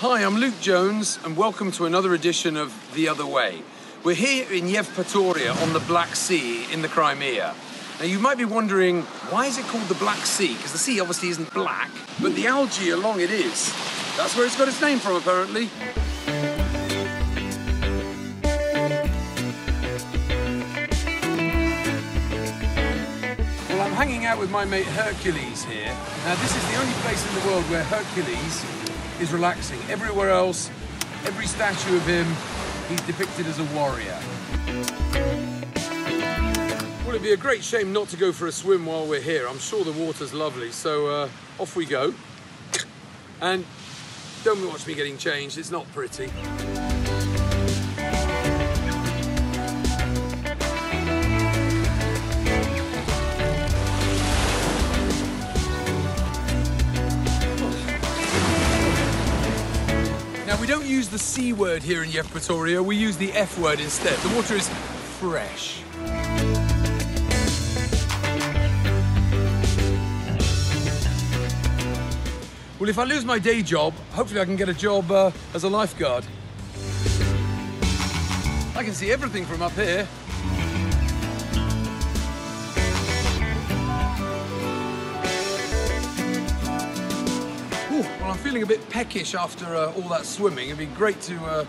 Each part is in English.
Hi, I'm Luke Jones, and welcome to another edition of The Other Way. We're here in Yevpatoria on the Black Sea in the Crimea. Now, you might be wondering, why is it called the Black Sea? Because the sea obviously isn't black, but the algae along it is. That's where it's got its name from, apparently. Well, I'm hanging out with my mate Hercules here. Now, this is the only place in the world where Hercules is relaxing. Everywhere else, every statue of him, he's depicted as a warrior. Well, it'd be a great shame not to go for a swim while we're here. I'm sure the water's lovely, so off we go. And don't watch me getting changed, it's not pretty. Now, we don't use the C word here in Yevpatoria, we use the F word instead. The water is fresh. Well, if I lose my day job, hopefully I can get a job as a lifeguard. I can see everything from up here. Well, I'm feeling a bit peckish after all that swimming. It'd be great to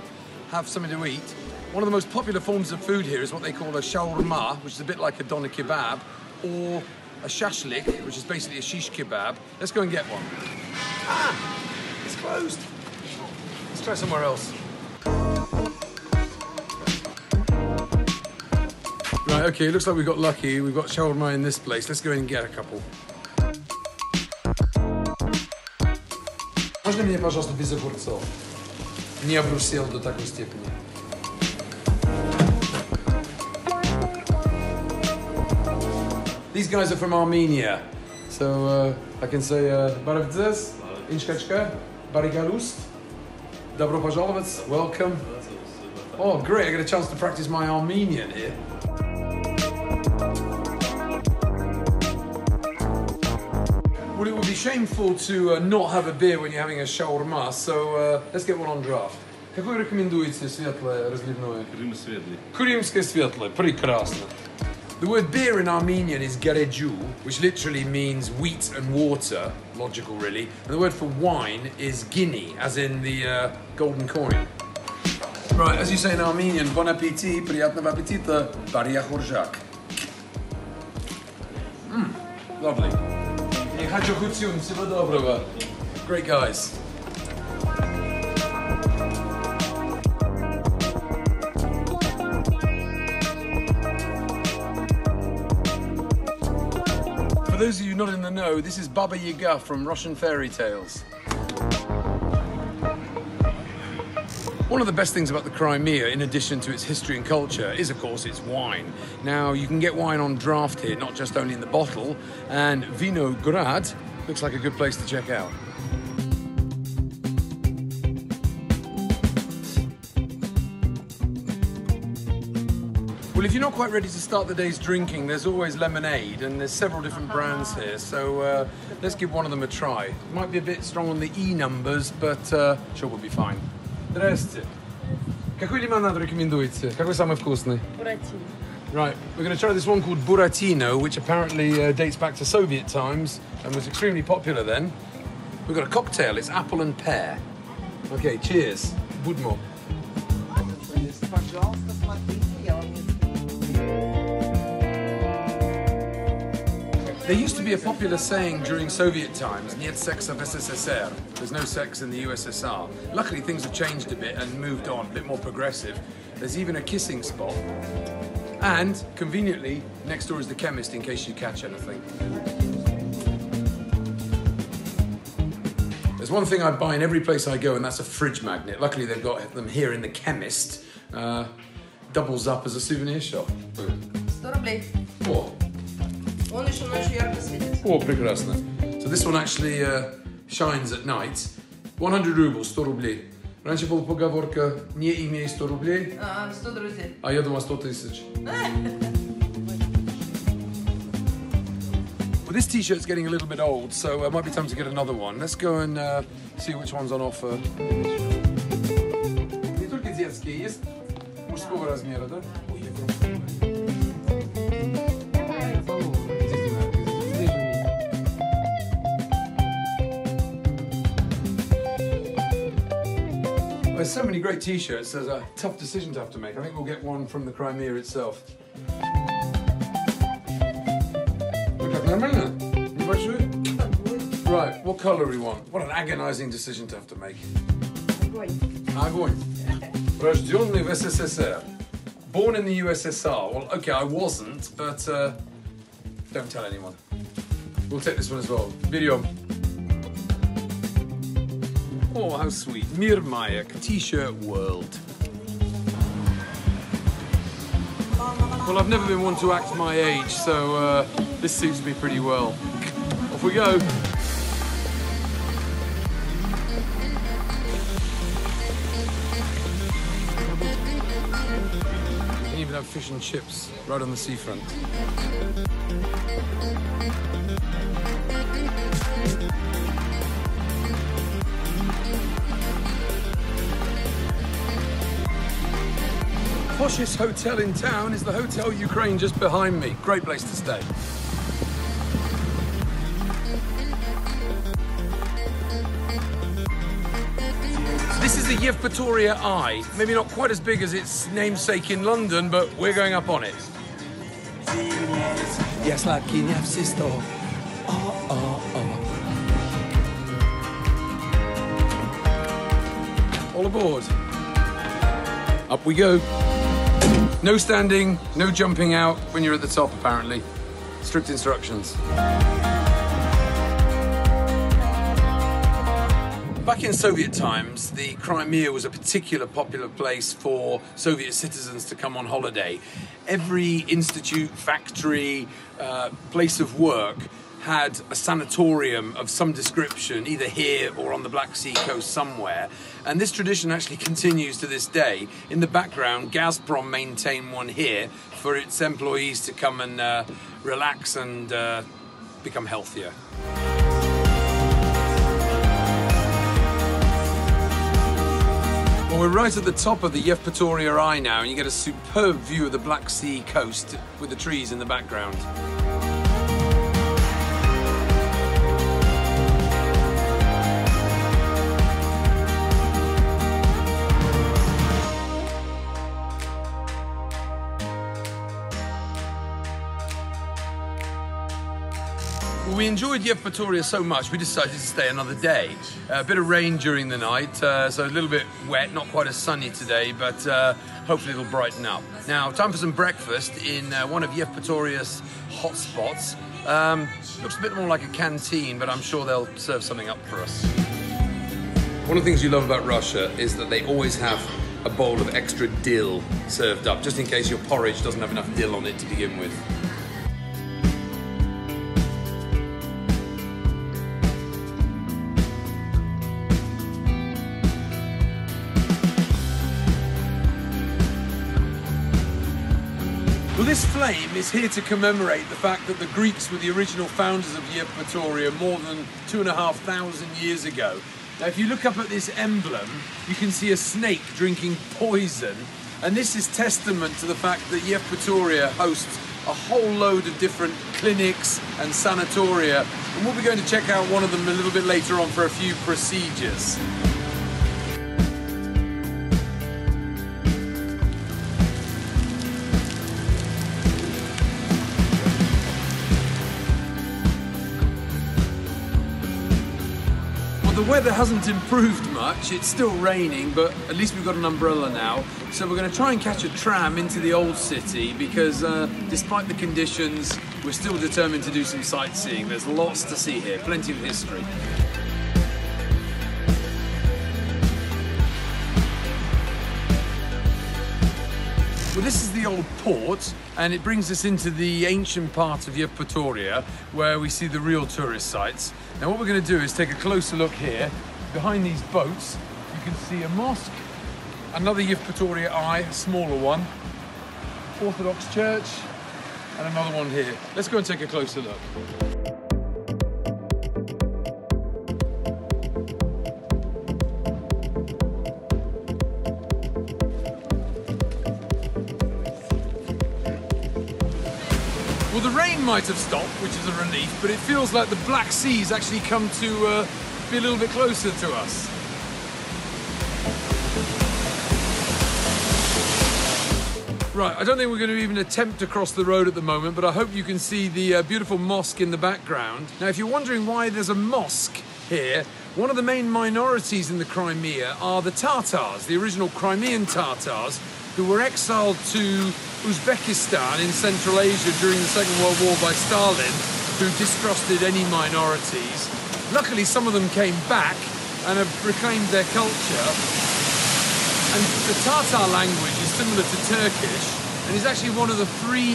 have something to eat. One of the most popular forms of food here is what they call a shawarma, which is a bit like a doner kebab, or a shashlik, which is basically a shish kebab. Let's go and get one. Ah, it's closed. Let's try somewhere else. Right, okay, looks like we got lucky. We've got shawarma in this place. Let's go in and get a couple. Можно мне, пожалуйста, без огурцов? Не обрусел до такой степени. These guys are from Armenia, so I can say Baravdzes, Inchkachka, Barigalust, Dobro pожаловать, welcome. Oh, great, I get a chance to practice my Armenian here. Well, it would be shameful to not have a beer when you're having a shawarma, so let's get one on draft. Какое рекомендуете светлое, разливное? Крым светлый. Крымское светлое, прекрасно. The word beer in Armenian is gareju, which literally means wheat and water, logical really. And the word for wine is guinea, as in the golden coin. Right, as you say in Armenian, bon appétit, приятного аппетита, bariya khorjak. Lovely. Great guys. For those of you not in the know, this is Baba Yaga from Russian fairy tales. One of the best things about the Crimea, in addition to its history and culture, is of course its wine. Now, you can get wine on draft here, not just only in the bottle, and Vinograd looks like a good place to check out. Well, if you're not quite ready to start the day's drinking, there's always lemonade, and there's several different brands here, so let's give one of them a try. It might be a bit strong on the E numbers, but sure we'll be fine. Здравствуйте. Какой лимонад рекомендуете? Какой самый вкусный? Buratino. Right, we're going to try this one called Buratino, which apparently dates back to Soviet times and was extremely popular then. We've got a cocktail, it's apple and pear. Okay, cheers. Budmo. There used to be a popular saying during Soviet times, "Нет секса в СССР." There's no sex in the USSR. Luckily, things have changed a bit and moved on, a bit more progressive. There's even a kissing spot. And, conveniently, next door is the chemist in case you catch anything. There's one thing I buy in every place I go, and that's a fridge magnet. Luckily, they've got them here in the chemist. Doubles up as a souvenir shop. 100 рублей. Oh. Он еще ночью ярко светит. Oh, прекрасно. So this one actually shines at night. 100 rubles, 100 рублей. Раньше была поговорка «не имей 100 рублей». 100 друзей. А я думал 100 тысяч. But this t-shirt's getting a little bit old, so it might be time to get another one. Let's go and see which one's on offer. Не только детские, есть мужского размера, да? There's so many great t-shirts, there's a tough decision to have to make. I think we'll get one from the Crimea itself. Right, what colour do we want? What an agonizing decision to have to make. Огонь. Рожденный в СССР. Born in the USSR. Well, okay, I wasn't, but don't tell anyone. We'll take this one as well. Берем. Oh, how sweet. Мир Маек, T-shirt world. Well, I've never been one to act my age, so this suits me pretty well. Off we go. You can even have fish and chips right on the seafront. Poshest hotel in town is the Hotel Ukraine just behind me. Great place to stay. This is the Yevpatoria Eye. Maybe not quite as big as its namesake in London, but we're going up on it. All aboard. Up we go. No standing, no jumping out when you're at the top, apparently. Strict instructions. Back in Soviet times, the Crimea was a particular popular place for Soviet citizens to come on holiday. Every institute, factory, place of work had a sanatorium of some description, either here or on the Black Sea coast somewhere. And this tradition actually continues to this day. In the background, Gazprom maintain one here for its employees to come and relax and become healthier. Well, we're right at the top of the Yevpatoria Eye now, and you get a superb view of the Black Sea coast with the trees in the background. We enjoyed Yevpatoria so much, we decided to stay another day. A bit of rain during the night, so a little bit wet, not quite as sunny today, but hopefully it'll brighten up. Now, time for some breakfast in one of Yevpatoria's hotspots. Looks a bit more like a canteen, but I'm sure they'll serve something up for us. One of the things you love about Russia is that they always have a bowl of extra dill served up, just in case your porridge doesn't have enough dill on it to begin with. Well, this flame is here to commemorate the fact that the Greeks were the original founders of Yevpatoria more than 2,500 years ago. Now, if you look up at this emblem, you can see a snake drinking poison, and this is testament to the fact that Yevpatoria hosts a whole load of different clinics and sanatoria, and we'll be going to check out one of them a little bit later on for a few procedures. The weather hasn't improved much, it's still raining, but at least we've got an umbrella now. So we're going to try and catch a tram into the old city because despite the conditions, we're still determined to do some sightseeing. There's lots to see here, plenty of history. Well, this is the old port, and it brings us into the ancient part of Yevpatoria, where we see the real tourist sites. Now, what we're going to do is take a closer look here. Behind these boats, you can see a mosque, another Yevpatoria Eye, a smaller one, Orthodox church, and another one here. Let's go and take a closer look. Well, the rain might have stopped, which is a relief, but it feels like the Black Sea's actually come to be a little bit closer to us. Right, I don't think we're going to even attempt to cross the road at the moment, but I hope you can see the beautiful mosque in the background. Now, if you're wondering why there's a mosque here, one of the main minorities in the Crimea are the Tatars, the original Crimean Tatars, who were exiled to Uzbekistan in Central Asia during the Second World War by Stalin, who distrusted any minorities. Luckily, some of them came back and have reclaimed their culture. And the Tatar language is similar to Turkish and is actually one of the 3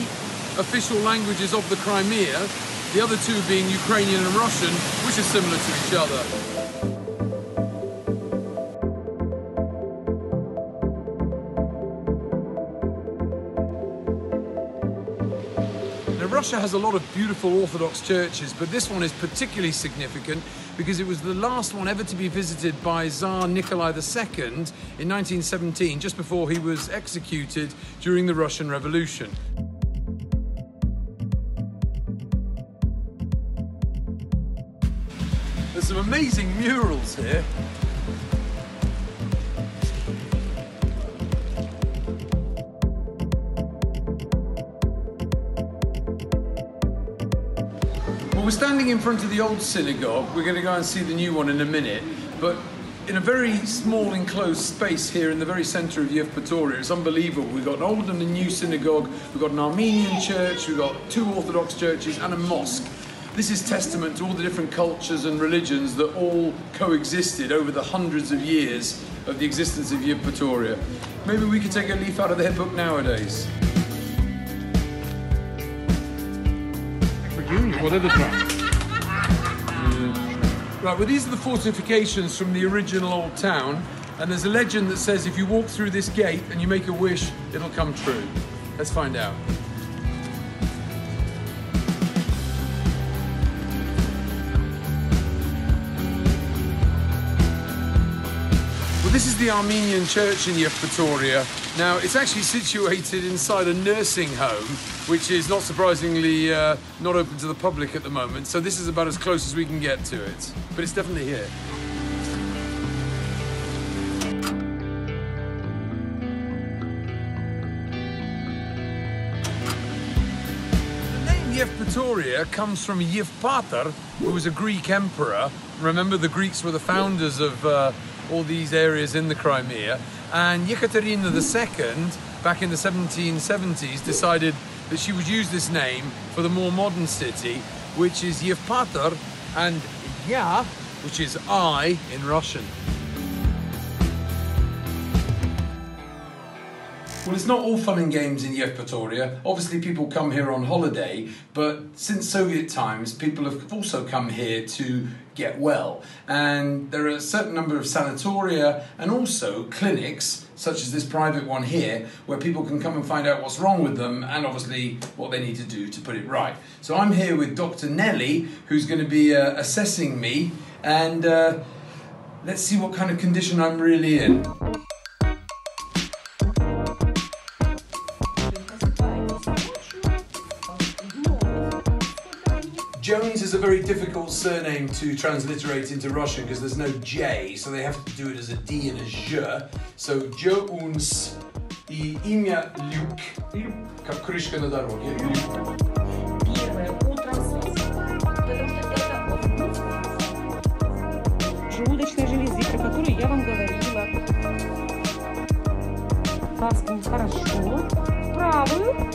official languages of the Crimea, the other 2 being Ukrainian and Russian, which are similar to each other. Russia has a lot of beautiful Orthodox churches, but this one is particularly significant because it was the last one ever to be visited by Tsar Nikolai II in 1917, just before he was executed during the Russian Revolution. There's some amazing murals here. We're standing in front of the old synagogue. We're going to go and see the new one in a minute. But in a very small enclosed space here in the very centre of Yevpatoria, it's unbelievable. We've got an old and a new synagogue. We've got an Armenian church. We've got 2 Orthodox churches and a mosque. This is testament to all the different cultures and religions that all coexisted over the hundreds of years of the existence of Yevpatoria. Maybe we could take a leaf out of the hip book nowadays. Right, well, these are the fortifications from the original old town, and there's a legend that says if you walk through this gate and you make a wish, it'll come true. Let's find out. Well, this is the Armenian church in Yevpatoria. Now, it's actually situated inside a nursing home, which is not surprisingly not open to the public at the moment. So this is about as close as we can get to it. But it's definitely here. The name Yevpatoria comes from Yevpator, who was a Greek emperor. Remember, the Greeks were the founders of all these areas in the Crimea. And Yekaterina II, back in the 1770s, decided that she would use this name for the more modern city, which is Yevpatор, and Ya, which is I in Russian. Well, it's not all fun and games in Yevpatoria. Obviously, people come here on holiday, but since Soviet times, people have also come here to get well. And there are a certain number of sanatoria and also clinics, such as this private one here, where people can come and find out what's wrong with them and obviously what they need to do to put it right. So I'm here with Dr. Nelly, who's going to be assessing me, and let's see what kind of condition I'm really in. Jones is a very difficult surname to transliterate into Russian because there's no J, so they have to do it as a D and a J. So Jones и имя Люк, как крышка на дороге. Первое утром солнце, потому что это желудочной железы, про которую я вам говорила. Ласкаем хорошо. Правую.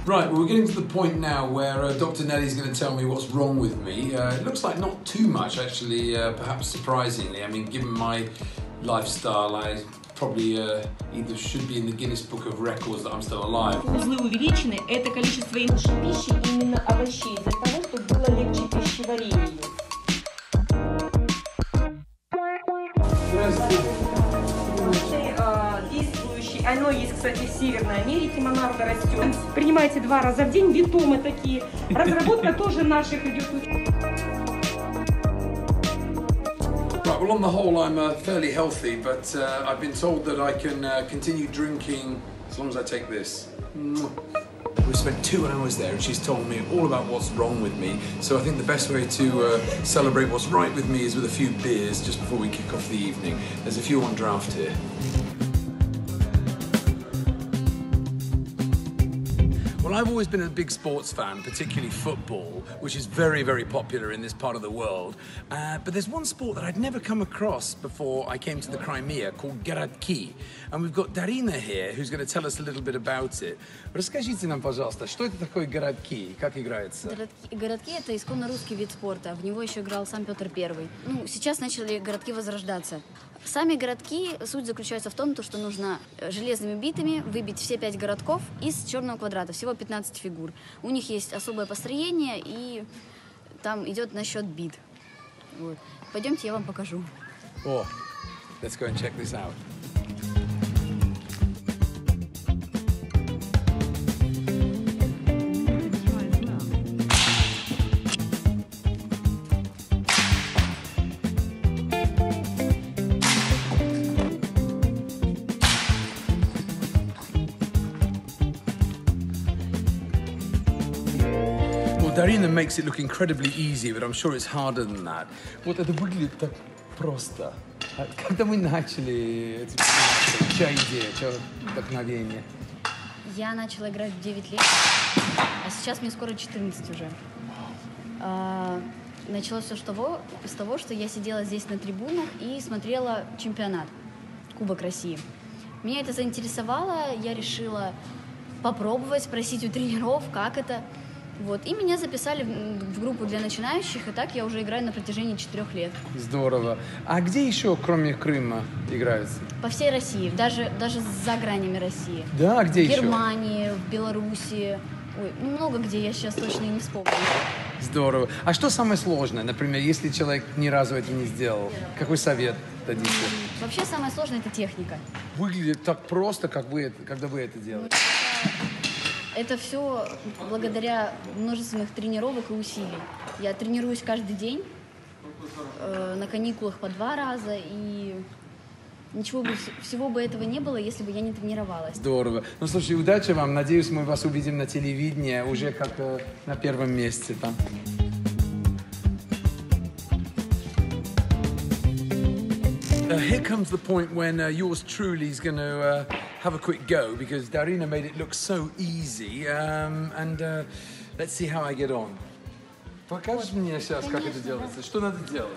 Right, well, we're getting to the point now where Dr. Nelly's going to tell me what's wrong with me. It looks like not too much, actually, perhaps surprisingly. I mean, given my lifestyle, I probably either should be in the Guinness Book of Records that I'm still alive. Узлы увеличены, это количество пищи, именно овощей, для того, чтобы было легче пищеварению. Оно есть, кстати, в Северной Америке, монарда растет. Принимайте 2 раза в день, витомы такие. Разработка тоже наших идет. Right, well on the whole I'm fairly healthy, but I've been told that I can continue drinking as long as I take this. We spent 2 hours there and she's told me all about what's wrong with me, so I think the best way to celebrate what's right with me is with a few beers just before we kick off the evening. There's a few on draft here. Well, I've always been a big sports fan, particularly football, which is very, very popular in this part of the world. But there's one sport that I'd never come across before I came to the Crimea called городки. And we've got Darina here, who's going to tell us a little bit about it. Расскажите нам, пожалуйста, что это такое городки, как играется? Городки – это исконно русский вид спорта. В него еще играл сам Петр I. Ну, сейчас начали городки возрождаться. Сами городки, суть заключается в том, что нужно железными битами выбить все 5 городков из черного квадрата. Всего 15 фигур. У них есть особое построение, и там идет на счет бит. Вот. Пойдемте, я вам покажу. Oh, let's go and check this out. Darina makes it look incredibly easy, but I'm sure it's harder than that. Вот это выглядит так просто. Когда мы начали, чья идея, чье вдохновение? Я начала играть в 9 лет, а сейчас мне скоро 14 уже. Началось все с того, что я сидела здесь на трибунах и смотрела чемпионат, Кубок России. Меня это заинтересовало, я решила попробовать, спросить у тренеров, как это. Вот, и меня записали в группу для начинающих, и так я уже играю на протяжении 4 лет. Здорово. А где еще, кроме Крыма, играется? По всей России, даже за гранями России. Да, где еще? В Германии, в Беларуси. Ой, ну много где, я сейчас точно не вспомню. Здорово. А что самое сложное, например, если человек ни разу это не сделал? Какой совет дадите? Вообще самое сложное – это техника. Выглядит так просто, как когда вы это делаете. Это все благодаря множественных тренировок и усилий. Я тренируюсь каждый день, на каникулах по 2 раза, и всего бы этого не было, если бы я не тренировалась. Здорово. Ну, слушай, удачи вам. Надеюсь, мы вас увидим на телевидении, уже как на первом месте там. Here comes the point when yours truly is going to have a quick go, because Darina made it look so easy, and let's see how I get on. Покажешь мне сейчас, как это делается? Что надо делать?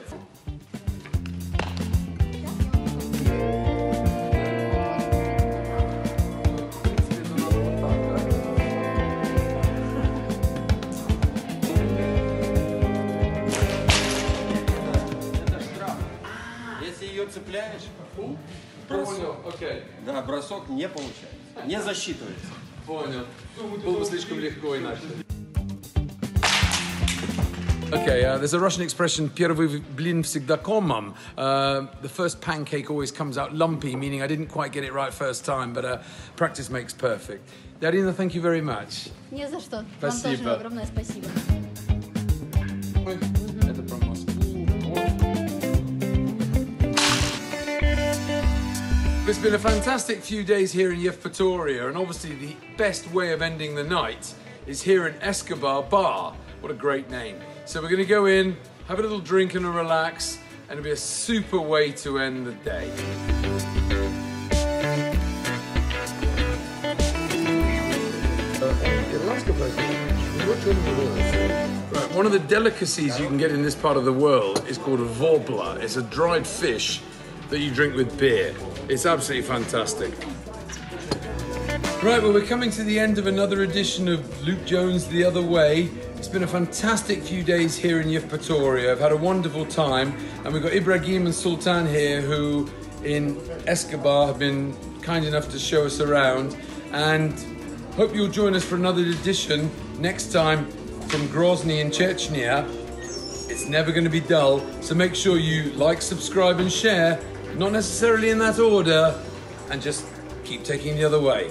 Цепляешь, Понял, окей. да, бросок не получается, не засчитывается. Понял. Было бы слишком легко иначе. Okay, there's a Russian expression, первый блин всегда комом. The first pancake always comes out lumpy, meaning I didn't quite get it right first time, but practice makes perfect. Darina, thank you very much. Не за что. Спасибо. Вам тоже огромное спасибо. Это про Москву. It's been a fantastic few days here in Yevpatoria, and obviously the best way of ending the night is here in Escobar Bar. What a great name. So we're going to go in, have a little drink and a relax, and it'll be a super way to end the day. Right, one of the delicacies you can get in this part of the world is called a wobla. It's a dried fish that you drink with beer. It's absolutely fantastic. Right, well, we're coming to the end of another edition of Luke Jones The Other Way. It's been a fantastic few days here in Yevpatoria. I've had a wonderful time, and we've got Ibrahim and Sultan here, who in Escobar have been kind enough to show us around, and hope you'll join us for another edition next time from Grozny in Chechnya. It's never going to be dull, so make sure you like, subscribe and share, not necessarily in that order, and just keep taking the other way.